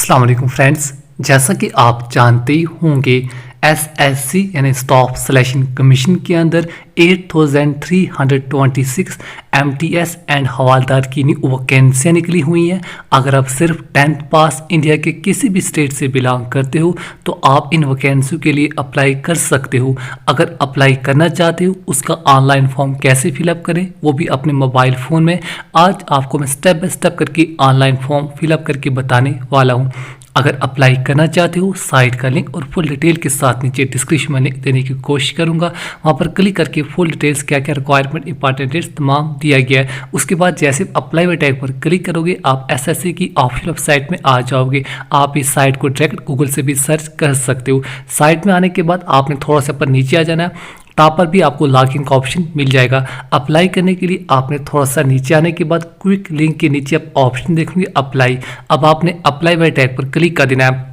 अस्सलाम वालेकुम फ्रेंड्स, जैसा कि आप जानते ही होंगे एसएससी यानी स्टाफ सिलेक्शन कमीशन के अंदर 8326 एमटीएस एंड हवालदार की वैकेंसियाँ निकली हुई हैं। अगर आप सिर्फ 10th पास इंडिया के किसी भी स्टेट से बिलोंग करते हो तो आप इन वैकेंसियों के लिए अप्लाई कर सकते हो। अगर अप्लाई करना चाहते हो उसका ऑनलाइन फॉर्म कैसे फिलअप करें वो भी अपने मोबाइल फ़ोन में आज आपको मैं स्टेप बाय स्टेप करके ऑनलाइन फॉर्म फिलअप करके बताने वाला हूँ। अगर अप्लाई करना चाहते हो साइट का लिंक और फुल डिटेल के साथ नीचे डिस्क्रिप्शन में देने की कोशिश करूंगा। वहां पर क्लिक करके फुल डिटेल्स क्या क्या रिक्वायरमेंट इंपॉर्टेंट डेट्स तमाम दिया गया है। उसके बाद जैसे अप्लाई वाले टैग पर क्लिक करोगे आप एसएससी की ऑफिशियल वेबसाइट में आ जाओगे। आप इस साइट को डायरेक्ट गूगल से भी सर्च कर सकते हो। साइट में आने के बाद आपने थोड़ा सा पर नीचे आ जाना है, टॉप पर भी आपको लॉगिन का ऑप्शन मिल जाएगा। अप्लाई करने के लिए आपने थोड़ा सा नीचे आने के बाद क्विक लिंक के नीचे आप ऑप्शन देखेंगे अप्लाई। अब आपने अप्लाई वाले टैग पर क्लिक कर देना है।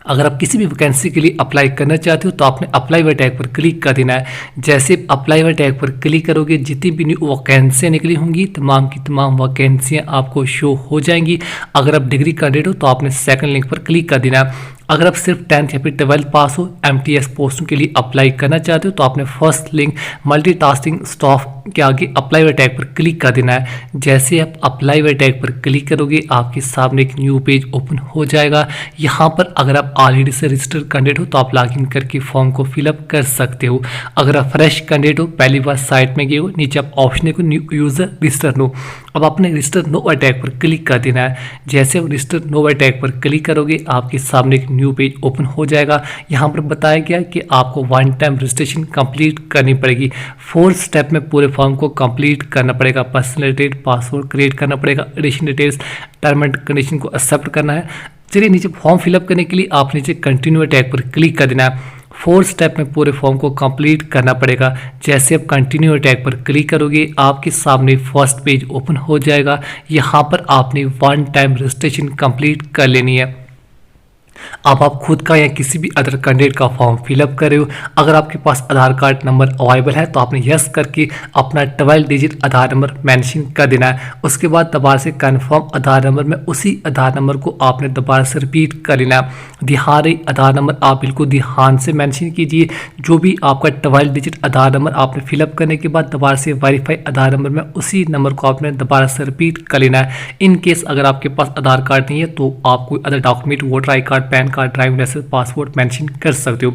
अगर आप किसी भी वैकेंसी के लिए अप्लाई करना चाहते हो तो आपने अप्लाई वाले टैग पर क्लिक कर देना है। जैसे अप्लाई वाले टैग पर क्लिक करोगे जितनी भी न्यू वैकेंसियाँ निकली होंगी तमाम की तमाम वैकेंसियाँ आपको शो हो जाएंगी। अगर आप डिग्री कैंडिडेट हो तो आपने सेकंड लिंक पर क्लिक कर देना है। अगर आप सिर्फ 10th या फिर 12th पास हो एमटीएस पोस्टों के लिए अप्लाई करना चाहते हो तो आपने फर्स्ट लिंक मल्टीटास्किंग स्टाफ के आगे अप्लाई वाले टैग पर क्लिक कर देना है। जैसे आप अप्लाई वाले टैग पर क्लिक करोगे आपके सामने एक न्यू पेज ओपन हो जाएगा। यहाँ पर अगर आप ऑलरेडी से रजिस्टर्ड कैंडिडेट हो तो आप लॉगिन करके फॉर्म को फिलअप कर सकते हो। अगर आप फ्रेश कैंडिडेट हो पहली बार साइट में गए हो नीचे आप ऑप्शन देखो न्यू यूजर रजिस्टर नो। अब आपने रजिस्टर नो वाले टैग पर क्लिक कर देना है। जैसे आप रजिस्टर नो वाले टैग पर क्लिक करोगे आपके सामने एक न्यू पेज ओपन हो जाएगा। यहाँ पर बताया गया कि आपको वन टाइम रजिस्ट्रेशन कंप्लीट करनी पड़ेगी। 4 स्टेप में पूरे फॉर्म को कंप्लीट करना पड़ेगा। पर्सनल डिटेल पासवर्ड क्रिएट करना पड़ेगा, addition details term and condition को एक्सेप्ट करना है। चलिए नीचे फॉर्म फिलअप करने के लिए आप नीचे कंटिन्यू टैग पर क्लिक कर देना है। 4 स्टेप में पूरे फॉर्म को कंप्लीट करना पड़ेगा। जैसे आप कंटिन्यू टैग पर क्लिक करोगे आपके सामने फर्स्ट पेज ओपन हो जाएगा। यहाँ पर आपने वन टाइम रजिस्ट्रेशन कंप्लीट कर लेनी है। अब आप खुद का या किसी भी अदर कैंडिडेट का फॉर्म फिलअप कर रहे हो। अगर आपके पास आधार कार्ड नंबर अवेलेबल है तो आपने यस करके अपना 12 डिजिट आधार नंबर मेंशन कर देना है। उसके बाद दोबारा से कन्फर्म आधार नंबर में उसी आधार नंबर को आपने दोबारा से रिपीट कर लेना है। दिहाड़ी आधार नंबर आप बिल्कुल ध्यान से मेंशन कीजिए। जो भी आपका 12 डिजिट आधार नंबर आपने फिलअप करने के बाद दोबारा से वेरीफाई आधार नंबर में उसी नंबर को आपने दोबारा से रिपीट कर लेना है। इन केस अगर आपके पास आधार कार्ड नहीं है तो आप कोई other document voter I card pan card driving licence passport mention कर सकते हो।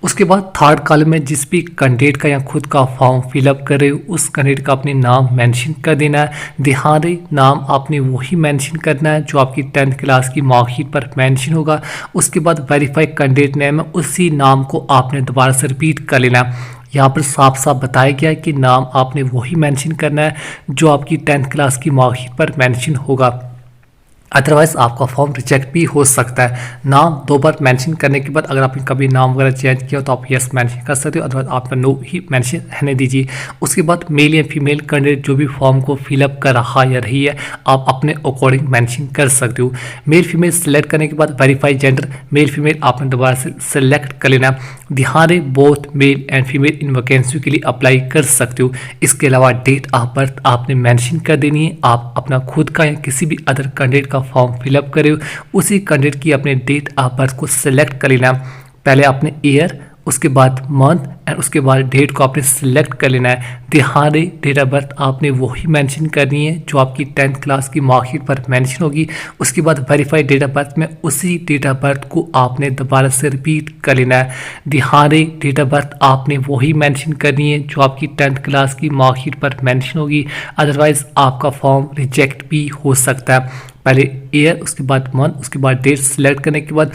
उसके बाद थर्ड कॉलम में जिस भी कैंडिडेट का या खुद का फॉर्म फिलअप कर रहे हो उस कैंडिडेट का अपने नाम मेंशन कर देना है। दिहाड़ी नाम आपने वही मेंशन करना है जो आपकी 10th क्लास की मार्कशीट पर मेंशन होगा। उसके बाद वेरीफाई कैंडिडेट नेम है उसी नाम को आपने दोबारा से रिपीट कर लेना है। यहाँ पर साफ साफ बताया गया है कि नाम आपने वही मेंशन करना है जो आपकी 10th क्लास की मार्कशीट पर मेंशन होगा। अदरवाइज आपका फॉर्म रिजेक्ट भी हो सकता है। नाम 2 बार मेंशन करने के बाद अगर आपने कभी नाम वगैरह चेंज किया तो आप यस मेंशन कर सकते हो, अदरवाइज आपका नो ही मेंशन रहने दीजिए। उसके बाद मेल या फीमेल कैंडिडेट जो भी फॉर्म को फिलअप कर रहा या रही है आप अपने अकॉर्डिंग मेंशन कर सकते हो। मेल फीमेल सेलेक्ट करने के बाद वेरीफाई जेंडर मेल फीमेल आपने दोबारा से सेलेक्ट कर लेना। ध्यान रहे both male and female in vacancy के लिए अप्लाई कर सकते हो। इसके अलावा डेट ऑफ बर्थ आपने मेंशन कर देनी है। आप अपना खुद का या किसी भी अदर कैंडिडेट का फॉर्म फिलअप करे उसी कैंडिडेट की अपने डेट ऑफ बर्थ को सिलेक्ट कर लेना। पहले आपने ईयर उसके बाद मंथ एंड उसके बाद डेट को आपने सिलेक्ट कर लेना है। ध्यान रहे डेट ऑफ बर्थ आपने वही मेंशन करनी है जो आपकी 10th क्लास की मार्कशीट पर मेंशन होगी। उसके बाद वेरीफाइड डेट ऑफ बर्थ में उसी डेट ऑफ बर्थ को आपने दोबारा से रिपीट कर लेना है। ध्यान रहे डेट ऑफ बर्थ आपने वही मेंशन करनी है जो आपकी 10th क्लास की मार्कशीट पर मेंशन होगी, अदरवाइज आपका फॉर्म रिजेक्ट भी हो सकता है। पहले ईयर उसके बाद मंथ उसके बाद डेट सिलेक्ट करने के बाद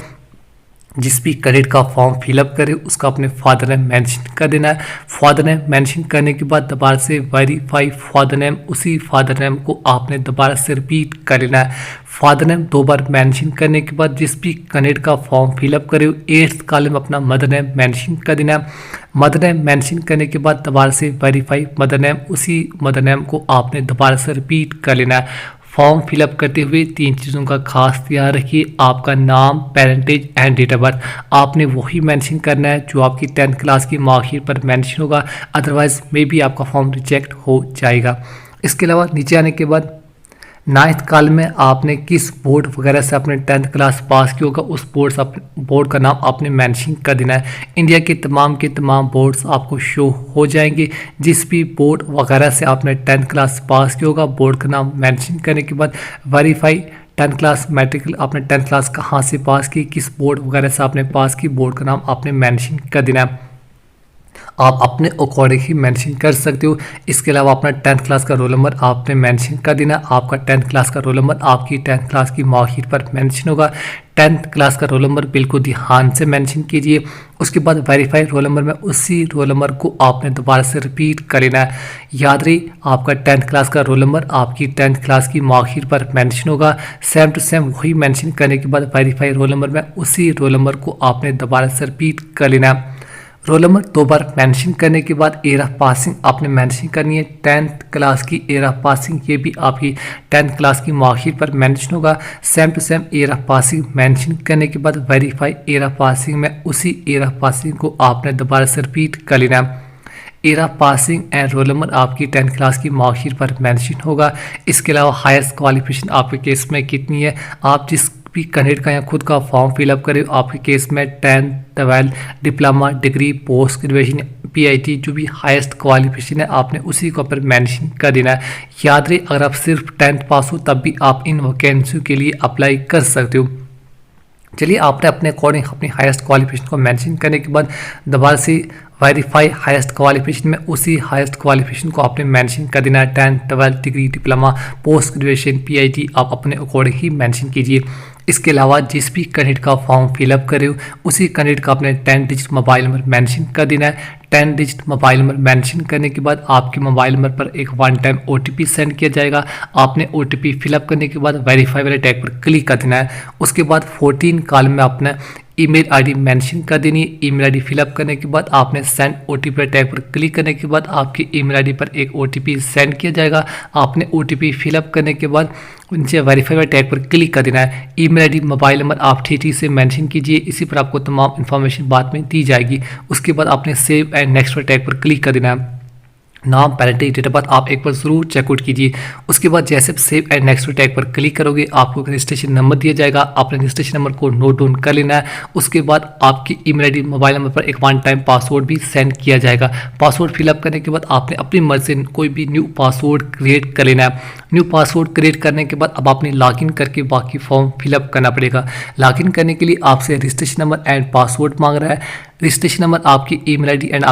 जिस भी कैंडिडेट का फॉर्म फिलअप करे उसका अपने फादर नेम मेंशन कर देना है। फादर नेम मेंशन करने के बाद दोबारा से वेरीफाई फादर नेम उसी फादर नेम को आपने दोबारा से रिपीट कर लेना है। फादर नेम 2 बार मेंशन करने के बाद जिस भी कैंडिडेट का फॉर्म फिलअप करे 8th कॉलम अपना मदर नेम मेंशन कर देना है। मदर नेम मेंशन करने के बाद दोबारा से वेरीफाई मदर नेम उसी मदर नेम को आपने दोबारा से रिपीट कर लेना है। फॉर्म फिलअप करते हुए 3 चीज़ों का खास ध्यान रखिए। आपका नाम, parentage and date of birth आपने वही मेंशन करना है जो आपकी 10th क्लास की मार्कशीट पर मेंशन होगा, अदरवाइज मे भी आपका फॉर्म रिजेक्ट हो जाएगा। इसके अलावा नीचे आने के बाद नाइन्थ कॉलम में आपने किस बोर्ड वगैरह से अपने 10th क्लास पास किया होगा उस बोर्ड का नाम आपने मेंशन कर देना है। इंडिया के तमाम बोर्ड्स आपको शो हो जाएंगे। जिस भी बोर्ड वगैरह से आपने 10th क्लास पास किया होगा बोर्ड का नाम मेंशन करने के बाद वेरीफाई 10th क्लास मैट्रिक आपने 10th क्लास कहाँ से पास की, किस बोर्ड वगैरह से आपने पास की, बोर्ड का नाम आपने मेंशन कर देना है। आप अपने अकॉर्डिंग ही मेंशन कर सकते हो। इसके अलावा अपना 10th क्लास का रोल नंबर आपने मेंशन कर देना। आपका 10th क्लास का रोल नंबर आपकी 10th क्लास की मार्कशीट पर मेंशन होगा। 10th क्लास का रोल नंबर बिल्कुल ध्यान से मेंशन कीजिए। उसके बाद वेरीफाई रोल नंबर में उसी रोल नंबर को आपने दोबारा से रिपीट कर लेना है। याद रही आपका 10th क्लास का रोल नंबर आपकी 10th क्लास की मार्कशीट पर मेंशन होगा। सेम टू सेम वही मेंशन करने के बाद वेरीफाई रोल नंबर में उसी रोल नंबर को आपने दोबारा से रिपीट कर लेना है। रोल नंबर 2 बार मेंशन करने के बाद ईयर ऑफ पासिंग आपने मेंशन करनी है। 10th क्लास की ईयर ऑफ पासिंग ये भी आपकी 10th क्लास की मार्कशीट पर मेंशन होगा। Same to same year of passing mention करने के बाद वेरीफाई ईयर ऑफ पासिंग में उसी ईयर ऑफ पासिंग को आपने दोबारा से रिपीट कर लेना। Year of passing and roll number आपकी 10th क्लास की मार्कशीट पर मेंशन होगा। इसके अलावा हाईएस्ट क्वालिफिकेशन आपके केस में कितनी है, आप जिस भी कैंडिडेट का या खुद का फॉर्म फिलअप करें आपके केस में 10th 12th diploma degree post graduation PIT जो भी हाईएस्ट क्वालिफिकेशन है आपने उसी को पर मेंशन कर देना है। याद रहे अगर आप सिर्फ 10th पास हो तब भी आप इन वैकेंसियों के लिए अप्लाई कर सकते हो। चलिए आपने अपने अकॉर्डिंग अपनी हाईएस्ट क्वालिफिकेशन को मेंशन करने के बाद दोबारा से वेरीफाई हाईएस्ट क्वालिफिकेशन में उसी हाईएस्ट क्वालिफिकेशन को आपने मेंशन कर देना है। 10th 12th degree diploma post graduation PIT आप अपने अकॉर्डिंग ही मेंशन कीजिए। इसके अलावा जिस भी कैंडिडेट का फॉर्म फिलअप करे हो उसी कैंडिडेट का अपने 10 डिजिट मोबाइल नंबर मेंशन कर देना है। 10 डिजिट मोबाइल नंबर मेंशन करने के बाद आपके मोबाइल नंबर पर एक 1 टाइम OTP सेंड किया जाएगा। आपने OTP फिलअप करने के बाद वेरीफाई वाले टैग पर क्लिक कर देना है। उसके बाद 14 कॉलम में अपना ईमेल आईडी मेंशन कर देनी है। ईमेल आईडी फिलअप करने के बाद आपने सेंड OTP टैग पर क्लिक करने के बाद आपकी ईमेल आईडी पर एक OTP सेंड किया जाएगा। आपने OTP फिलअप करने के बाद नीचे वेरीफाई वाले टैग पर क्लिक कर देना है। ईमेल आईडी मोबाइल नंबर आप ठीक से मेंशन कीजिए, इसी पर आपको तमाम इन्फॉर्मेशन बाद में दी जाएगी। उसके बाद आपने सेव एंड नेक्स्ट वाले टैग पर क्लिक कर देना है। नाम पेरेंटल डेट ऑफ बर्थ आप एक बार ज़रूर चेकआउट कीजिए। उसके बाद जैसे सेव एंड नेक्स्ट टैग पर क्लिक करोगे आपको रजिस्ट्रेशन नंबर दिया जाएगा। आपने रजिस्ट्रेशन नंबर को नोट डाउन कर लेना है। उसके बाद आपकी ईमेल आईडी मोबाइल नंबर पर एक 1 टाइम पासवर्ड भी सेंड किया जाएगा। पासवर्ड फिलअप करने के बाद आपने अपनी मर्जी से कोई भी न्यू पासवर्ड क्रिएट कर लेना है। न्यू पासवर्ड क्रिएट करने के बाद अब आपने लॉगिन करके बाकी फॉर्म फिलअप करना पड़ेगा। लॉगिन करने के लिए आपसे रजिस्ट्रेशन नंबर एंड पासवर्ड मांग रहा है। रजिस्ट्रेशन नंबर आपकी ईमेल आईडी एंड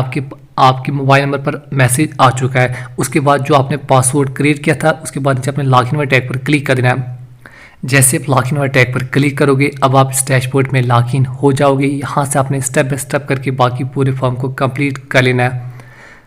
आपके मोबाइल नंबर पर मैसेज आ चुका है। उसके बाद जो आपने पासवर्ड क्रिएट किया था उसके बाद नीचे आपने लॉगिन वाले टैग पर क्लिक कर देना है। जैसे आप लॉगिन वाले टैग पर क्लिक करोगे अब आप इस डैशबोर्ड में लॉगिन हो जाओगे। यहाँ से आपने स्टेप बाय स्टेप करके बाकी पूरे फॉर्म को कंप्लीट कर लेना है।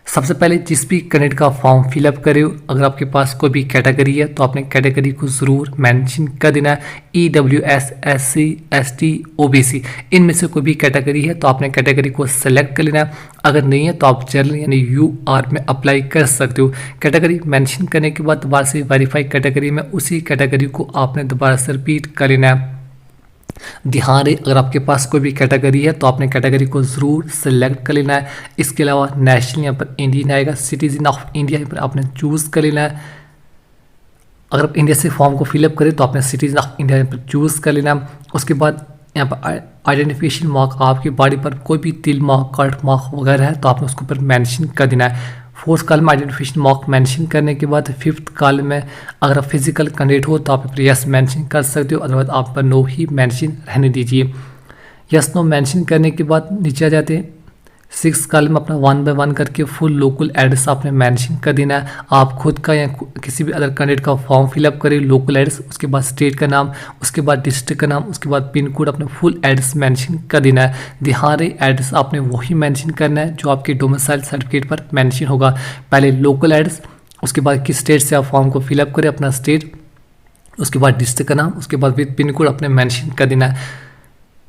सबसे पहले जिस भी कैंडिडेट का फॉर्म फिलअप करे हो अगर आपके पास कोई भी कैटेगरी है तो आपने कैटेगरी को ज़रूर मेंशन कर देना है। EWS SC ST OBC इनमें से कोई भी कैटेगरी है तो आपने कैटेगरी को सेलेक्ट कर लेना है। अगर नहीं है तो आप जनरल यानी UR में अप्लाई कर सकते हो। कैटेगरी मेंशन करने के बाद दोबारा से वेरीफाई कैटेगरी में उसी कैटेगरी को आपने दोबारा से रिपीट कर लेना है। ध्यान रहे अगर आपके पास कोई भी कैटेगरी है तो आपने कैटेगरी को ज़रूर सेलेक्ट कर लेना है। इसके अलावा नेशनल यहाँ पर इंडियन आएगा, सिटीजन ऑफ इंडिया यहाँ पर आपने चूज़ कर लेना है। अगर आप इंडिया से फॉर्म को फिलअप करें तो आपने सिटीजन ऑफ इंडिया यहाँ पर चूज़ कर लेना है। उसके बाद यहाँ पर आइडेंटिफिकेशन मार्क आपकी बॉडी पर कोई भी तिल मार्क कट मार्क वगैरह है तो आपने उसके ऊपर मेंशन कर देना है। 4th कॉलम में आइडेंटिफिकेशन मार्क मेंशन करने के बाद 5th कॉलम में अगर आप फिजिकल कैंडिडेट हो तो आप यस मेंशन कर सकते हो, अदरवाइज आप पर नो ही मेंशन रहने दीजिए। यस नो मेंशन करने के बाद नीचे आ जाते हैं। 6th कॉलम अपना 1 बाय 1 करके फुल लोकल एड्रेस आपने मेंशन कर देना है। आप खुद का या किसी भी अदर कैंडिडेट का फॉर्म फिलअप करें, लोकल एड्रेस, उसके बाद स्टेट का नाम, उसके बाद डिस्ट्रिक्ट का नाम, उसके बाद पिन कोड अपना फुल एड्रेस मेंशन कर देना है। ध्यान रहे एड्रेस आपने वही मेंशन करना है जो आपके डोमिसाइल सर्टिफिकेट पर मेंशन होगा। पहले लोकल एड्रेस, उसके बाद किस स्टेट से आप फॉर्म को फिलअप करें अपना स्टेट, उसके बाद डिस्ट्रिक्ट का नाम, उसके बाद विद पिन कोड अपने मेंशन कर देना है।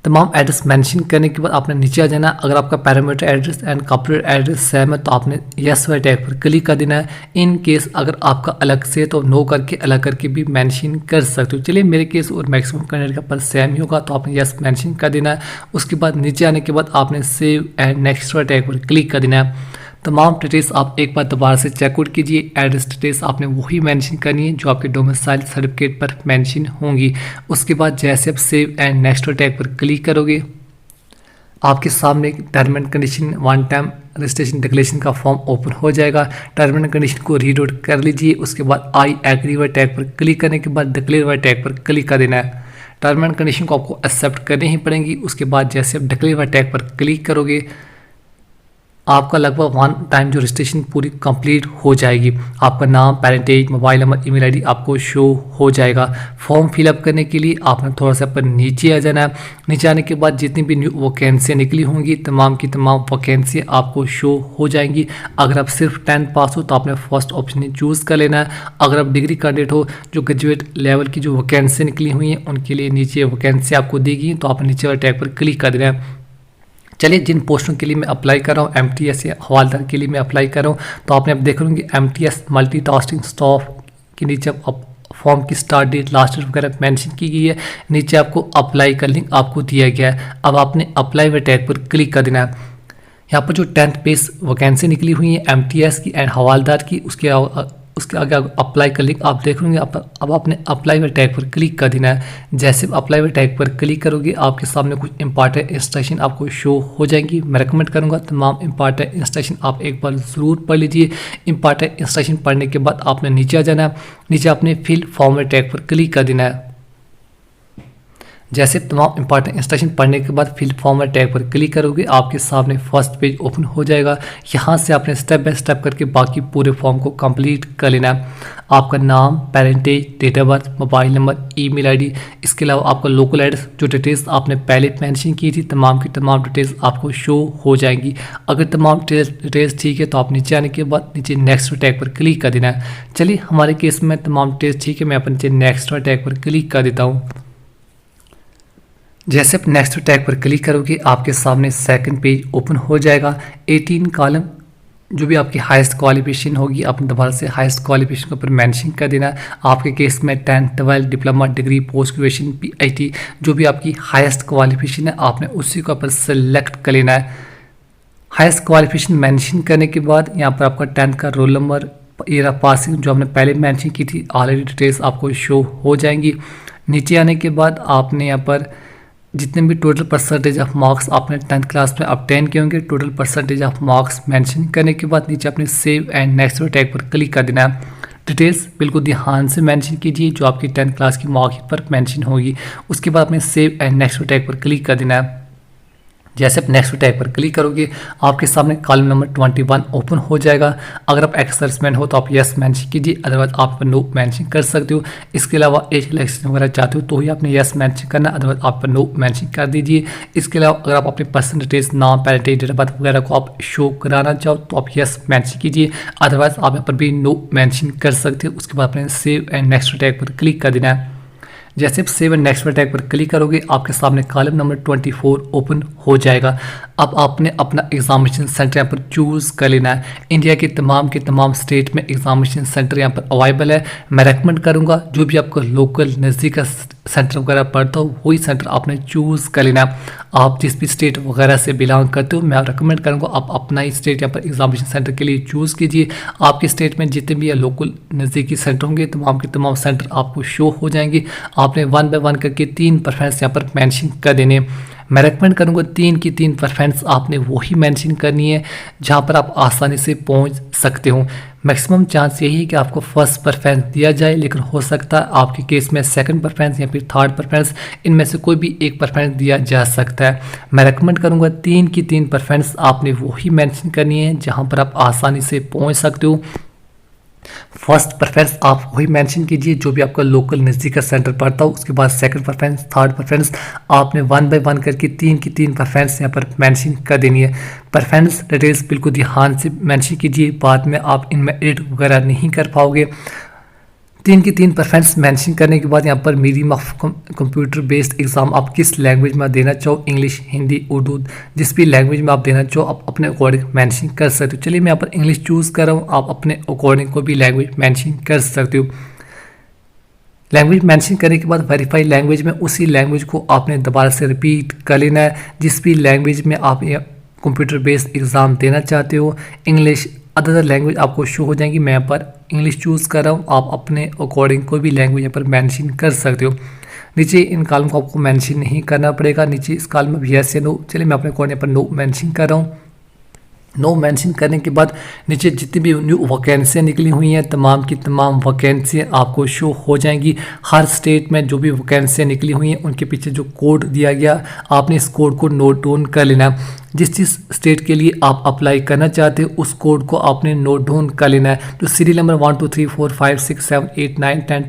तमाम एड्रेस मेंशन करने के बाद आपने नीचे आ जाना। अगर आपका parameter address and corporate address same है तो आपने यस वाले टैग पर क्लिक कर देना है। इन केस अगर आपका अलग से तो नो करके अलग करके भी मेंशन कर सकते हो। चलिए मेरे केस और मैक्सिमम कैंडिडेट का पर सेम ही होगा तो आपने यस मेंशन कर देना है। उसके बाद नीचे आने के बाद आपने सेव एंड नेक्स्ट वाले टैग पर क्लिक कर देना है। तमाम डिटेल्स आप एक बार दोबारा से चेकआउट कीजिए। एड्रेस डिटेल्स आपने वही मेंशन करनी है जो आपके डोमिसाइल सर्टिफिकेट पर मेंशन होंगी। उसके बाद जैसे आप सेव एंड नेक्स्ट टैग पर क्लिक करोगे, आपके सामने term and condition one time registration declaration का फॉर्म ओपन हो जाएगा। टर्म एंड कंडीशन को रीड आउट कर लीजिए। उसके बाद आई एग्री वाले टैग पर क्लिक करने के बाद डिक्लेयर वाले टैग पर क्लिक कर देना है। टर्म एंड कंडीशन को आपको एक्सेप्ट करनी ही पड़ेगी। उसके बाद जैसे आप डिक्लेयर वाले टैग पर क्लिक करोगे, आपका लगभग वन टाइम जो रजिस्ट्रेशन पूरी कंप्लीट हो जाएगी। आपका नाम, parentage, mobile number, email ID आपको शो हो जाएगा। फॉर्म फिलअप करने के लिए आपने थोड़ा सा पर नीचे आ जाना है। नीचे आने के बाद जितनी भी न्यू वैकेंसियाँ निकली होंगी तमाम की तमाम वैकेंसियाँ आपको शो हो जाएंगी। अगर आप सिर्फ 10th पास हो तो आपने फर्स्ट ऑप्शन चूज़ कर लेना है। अगर आप डिग्री कैंडिडेट हो, जो ग्रेजुएट लेवल की जो वैकेंसियाँ निकली हुई हैं उनके लिए नीचे वैकेंसी आपको दी गई, तो आपने नीचे वाले टैग पर क्लिक कर देना है। चलिए, जिन पोस्टों के लिए मैं अप्लाई कर रहा हूँ, MTS या हवालदार के लिए मैं अप्लाई कर रहा हूँ, तो आपने अब देख होंगे MTS मल्टीटास्किंग स्टाफ के नीचे अब फॉर्म की स्टार्ट डेट, लास्ट डेट वगैरह मेंशन की गई है। नीचे आपको अप्लाई का लिंक आपको दिया गया है। अब आपने अप्लाई व टैग पर क्लिक कर देना है। यहाँ पर जो 10th बेस वैकेंसी निकली हुई है MTS की एंड हवालदार की, उसके आगे अप्लाई का लिंक आप देख लेंगे। अब आपने अप्लाई वाले टैग पर क्लिक कर देना है। जैसे अप्लाई वाले टैग पर क्लिक करोगे, आपके सामने कुछ इंपॉर्टेंट इंस्ट्रक्शन आपको शो हो जाएंगी। मैं रिकमेंड करूंगा तमाम इंपॉर्टेंट इंस्ट्रक्शन आप एक बार ज़रूर पढ़ लीजिए। इंपॉर्टेंट इंस्ट्रक्शन पढ़ने के बाद आपने नीचे आ जाना है। नीचे आपने फिल फॉर्म वाले टैग पर क्लिक कर देना है। जैसे तमाम इंपॉर्टेंट इंस्ट्रक्शन पढ़ने के बाद फिल फॉर्म वाले टैग पर क्लिक करोगे, आपके सामने फर्स्ट पेज ओपन हो जाएगा। यहाँ से आपने स्टेप बाय स्टेप करके बाकी पूरे फॉर्म को कंप्लीट कर लेना है। आपका नाम, parentage, date of birth, mobile number, email ID, इसके अलावा आपका लोकल एड्रेस, जो डिटेल्स आपने पहले मेंशन की थी तमाम की तमाम डिटेल्स आपको शो हो जाएंगी। अगर तमाम डिटेल्स ठीक है तो आप नीचे आने के बाद नीचे नेक्स्ट टैग पर क्लिक कर देना है। चलिए, हमारे केस में तमाम डिटेल्स ठीक है, मैं अपने नीचे नेक्स्ट टैग पर क्लिक कर देता हूँ। जैसे आप नेक्स्ट टैग पर क्लिक करोगे, आपके सामने सेकंड पेज ओपन हो जाएगा। 18 कॉलम जो भी आपकी हाईएस्ट क्वालिफिकेशन होगी, आपने दोबारा से हाईएस्ट क्वालिफिकेशन के ऊपर मेंशन कर देना है। आपके केस में 10th, 12th, diploma, degree, post graduation, PhD जो भी आपकी हाईएस्ट क्वालिफिकेशन है आपने उसी के ऊपर सेलेक्ट कर लेना है। हाईएस्ट क्वालिफिकेशन मेंशन करने के बाद यहाँ पर आपका 10th का roll number, year of passing जो हमने पहले मेंशन की थी ऑलरेडी डिटेल्स आपको शो हो जाएंगी। नीचे आने के बाद आपने यहाँ पर जितने भी टोटल परसेंटेज ऑफ मार्क्स आपने 10th क्लास में ऑब्टेन किए होंगे, total percentage of marks mention करने के बाद नीचे अपने सेव एंड नेक्स्ट टैग पर क्लिक कर देना है। डिटेल्स बिल्कुल ध्यान से मेंशन कीजिए जो आपकी 10th क्लास की मार्कशीट पर मेंशन होगी। उसके बाद अपने सेव एंड नेक्स्ट टैग पर क्लिक कर देना है। जैसे आप नेक्स्ट टैग पर क्लिक करोगे, आपके सामने कॉलम नंबर 21 ओपन हो जाएगा। अगर आप एक्स सर्विसमैन हो तो आप यस मेंशन कीजिए, अदरवाइज आप नो मेंशन कर सकते हो। इसके अलावा एज इलेक्शन वगैरह चाहते हो तो ही आपने यस मेंशन करना, अदरवाइज आप पर नो मेंशन कर दीजिए। इसके अलावा अगर आप अपने पर्सनल डिटेल्स, नाम, पेरेंटेज, डेट ऑफ बर्थ वगैरह को आप शो कराना चाहो तो आप यस मेंशन कीजिए, अदरवाइज आप यहाँ पर भी नो मेंशन कर सकते हो। उसके बाद अपने सेव एंड नेक्स्ट टैग पर क्लिक कर देना है। जैसे आप सेव एंड नेक्स्ट टैग पर क्लिक करोगे, आपके सामने कॉलम नंबर 24 ओपन हो जाएगा। अब आपने अपना एग्जामिनेशन सेंटर यहाँ पर चूज़ कर लेना है। इंडिया के तमाम स्टेट में एग्जामिनेशन सेंटर यहाँ पर अवेलेबल है। मैं रेकमेंड करूँगा जो भी आपका लोकल नज़दीक का सेंटर वगैरह पड़ता हो वही सेंटर आपने चूज़ कर लेना है। आप जिस भी स्टेट वगैरह से बिलोंग करते हो, मैं रेकमेंड करूँगा आप अपना ही स्टेट यहाँ पर एग्जामिनेशन सेंटर के लिए चूज़ कीजिए। आपके स्टेट में जितने भी लोकल नज़दीकी सेंटर होंगे तमाम के तमाम सेंटर आपको शो हो जाएंगे। आपने 1 बाय 1 करके 3 प्रेफरेंस यहाँ पर मेंशन कर देने। मैं रेकमेंड करूँगा 3 की 3 प्रेफरेंस आपने वही मेंशन करनी है जहाँ पर आप आसानी से पहुँच सकते हो। मैक्सिमम चांस यही है कि आपको फर्स्ट प्रेफरेंस दिया जाए, लेकिन हो सकता है आपके केस में सेकंड प्रेफरेंस या फिर थर्ड प्रेफरेंस, इनमें से कोई भी एक प्रेफरेंस दिया जा सकता है। मैं रेकमेंड करूँगा 3 की 3 प्रेफरेंस आपने वही मेंशन करनी है जहाँ पर आप आसानी से पहुँच सकते हो। फर्स्ट प्रेफरेंस आप वही मेंशन कीजिए जो भी आपका लोकल नज़दीक का सेंटर पड़ता हो। उसके बाद सेकंड प्रेफरेंस, थर्ड प्रेफरेंस आपने 1 बाय 1 करके 3 की 3 प्रेफरेंस यहाँ पर मेंशन कर देनी है। प्रेफरेंस डिटेल्स बिल्कुल ध्यान से मेंशन कीजिए, बाद में आप इनमें एडिट वगैरह नहीं कर पाओगे। 3 की 3 प्रेफरेंस मेंशन करने के बाद यहाँ पर medium of computer based exam आप किस लैंग्वेज में देना चाहो, इंग्लिश, हिंदी, उर्दू, जिस भी लैंग्वेज में आप देना चाहो आप अपने अकॉर्डिंग मेंशन कर सकते हो। चलिए, मैं यहाँ पर इंग्लिश चूज़ कर रहा हूँ, आप अपने अकॉर्डिंग को भी लैंग्वेज मेंशन कर सकते हो। लैंग्वेज मेंशन करने के बाद वेरीफाई लैंग्वेज में उसी लैंग्वेज को आपने दोबारा से रिपीट कर लेना है जिस भी लैंग्वेज में आप कंप्यूटर बेस्ड एग्ज़ाम देना चाहते हो, इंग्लिश अदर लैंग्वेज आपको शो हो जाएंगी। मैं यहाँ पर इंग्लिश चूज़ कर रहा हूँ, आप अपने अकॉर्डिंग कोई भी लैंग्वेज यहाँ पर मेंशन कर सकते हो। नीचे इन कॉलम को आपको मेंशन नहीं करना पड़ेगा, नीचे इस कॉलम में यस या नो, चलिए मैं अपने अकॉर्डिंग यहाँ पर नो मेंशन कर रहा हूँ। नो मेंशन करने के बाद नीचे जितनी भी न्यू वैकेंसियाँ निकली हुई हैं तमाम की तमाम वैकेंसियाँ आपको शो हो जाएंगी। हर स्टेट में जो भी वैकेंसियाँ निकली हुई हैं उनके पीछे जो कोड दिया गया आपने इस कोड को नोट डाउन कर लेना है। जिस स्टेट के लिए आप अप्लाई करना चाहते हो उस कोड को आपने नोट डाउन कर लेना है। तो सीरियल नंबर 1 2 3 4 5 6 7 8 9 10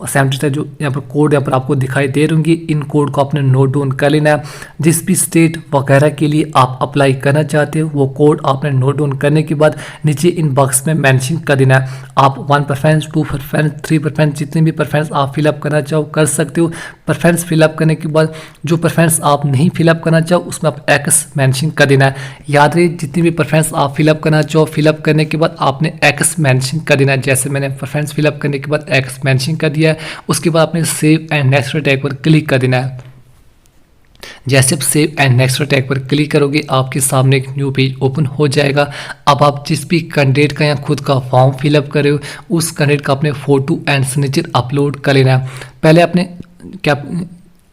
70 तक जो यहाँ पर कोड यहाँ पर आपको दिखाई दे रही, इन कोड को आपने नोट डाउन कर लेना है। जिस भी स्टेट वगैरह के लिए आप अप्लाई करना चाहते हो वो कोड आपने नोट डाउन करने के बाद नीचे इन बॉक्स में मेंशन कर देना है। आप 1 प्रेफरेंस 2 प्रेफरेंस 3 प्रेफरेंस जितने भी प्रेफरेंस आप फिलअप करना चाहो कर सकते हो। प्रेफरेंस फिलअप करने के बाद जो प्रेफरेंस आप नहीं फिलअप करना चाहो उसमें आप एक्स मेंशन कर देना है। याद रहे जितनी भी प्रेफरेंस आप फिलअप करना चाहो फिलअप करने के बाद आपने एक्स मेंशन कर देना है। जैसे मैंने प्रेफरेंस फिलअप करने के बाद एक्स मेंशन कर दिया है, उसके बाद आपने सेव एंड नेक्स्ट टैग पर क्लिक कर देना है। जैसे आप सेव एंड नेक्स्ट टैग पर क्लिक करोगे आपके सामने एक न्यू पेज ओपन हो जाएगा। अब आप जिस भी कैंडिडेट का या खुद का फॉर्म फिलअप करे हो उस कैंडिडेट का अपने फोटो एंड सिग्नेचर अपलोड कर लेना है। पहले आपने क्या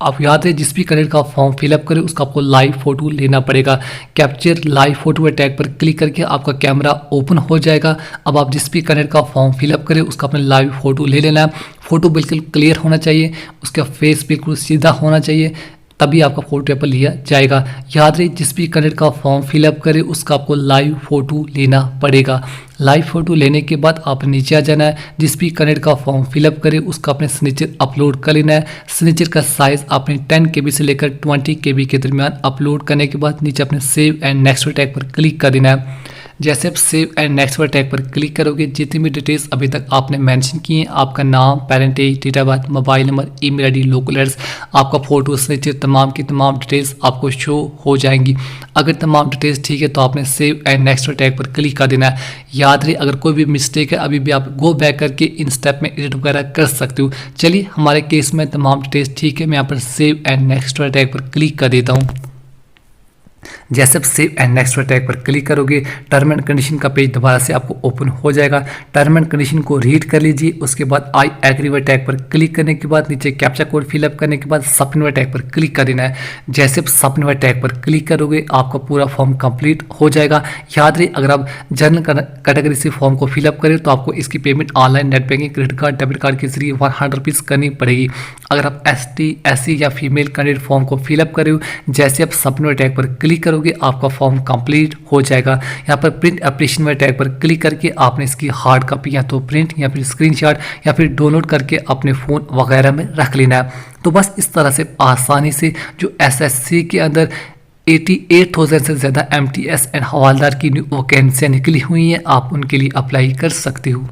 आप याद है जिस भी कैंडिडेट का फॉर्म फिलअप करें उसका आपको लाइव फोटो लेना पड़ेगा। कैप्चर लाइव फोटो टैग पर क्लिक करके आपका कैमरा ओपन हो जाएगा। अब आप जिस भी कैंडिडेट का फॉर्म फिलअप करें उसका अपने लाइव फोटो ले लेना है। फोटो बिल्कुल क्लियर होना चाहिए, उसका फेस बिल्कुल सीधा होना चाहिए, तभी आपका फोटो यहाँ पर लिया जाएगा। याद रहे जिस भी कैंडिडेट का फॉर्म फिलअप करे उसका आपको लाइव फोटो लेना पड़ेगा। लाइव फोटो लेने के बाद आप नीचे आ जाना है। जिस भी कैंडिडेट का फॉर्म फिलअप करे उसका अपने सिग्नेचर अपलोड कर लेना है। सिग्नेचर का साइज आपने 10 KB से लेकर 20 KB के दरमियान अपलोड करने के बाद नीचे अपने सेव एंड नेक्स्ट टैग पर क्लिक कर देना है। जैसे आप सेव एंड नेक्स्ट टैग पर क्लिक करोगे जितनी भी डिटेल्स अभी तक आपने मेंशन की हैं, आपका नाम, parent age, date of birth, mobile number, email ID, local address, आपका फोटो, सिग्नेचर, तमाम की तमाम डिटेल्स आपको शो हो जाएंगी। अगर तमाम डिटेल्स ठीक है तो आपने सेव एंड नेक्स्ट टैग पर क्लिक कर देना है। याद रहे अगर कोई भी मिस्टेक है अभी भी आप गो बैक करके इन स्टेप में एडिट वगैरह कर सकते हो। चलिए हमारे केस में तमाम डिटेल्स ठीक है, मैं यहाँ पर सेव एंड नेक्स्ट टैग पर क्लिक कर देता हूँ। जैसे आप सेव एंड नेक्स्ट टैग पर क्लिक करोगे टर्म एंड कंडीशन का पेज दोबारा से आपको ओपन हो जाएगा। टर्म एंड कंडीशन को रीड कर लीजिए, उसके बाद आई एग्री टैग पर क्लिक करने के बाद नीचे कैप्चा कोड फिलअप करने के बाद सबमिट टैग पर क्लिक कर देना है। जैसे आप सबमिट टैग पर क्लिक करोगे आपका पूरा फॉर्म कंप्लीट हो जाएगा। याद रहे अगर आप जनरल कैटेगरी से फॉर्म को फिलअप करें तो आपको इसकी payment online net banking, credit card, debit card के जरिए 100 रुपीज़ करनी पड़ेगी। अगर आप ST SC या फीमेल कैंडिडेट फॉर्म को फिलअप करे हो जैसे आप सबमिट टैग पर क्लिक करोगे आपका फॉर्म कंप्लीट हो जाएगा। यहाँ पर प्रिंट एप्लीकेशन में टैग पर क्लिक करके आपने इसकी हार्ड कॉपी या तो प्रिंट या फिर स्क्रीनशॉट या फिर डाउनलोड करके अपने फ़ोन वगैरह में रख लेना है। तो बस इस तरह से आसानी से जो SSC के अंदर 88,000 से ज़्यादा MTS एंड हवालदार की न्यू वैकेंसियाँ निकली हुई हैं आप उनके लिए अप्लाई कर सकते हो।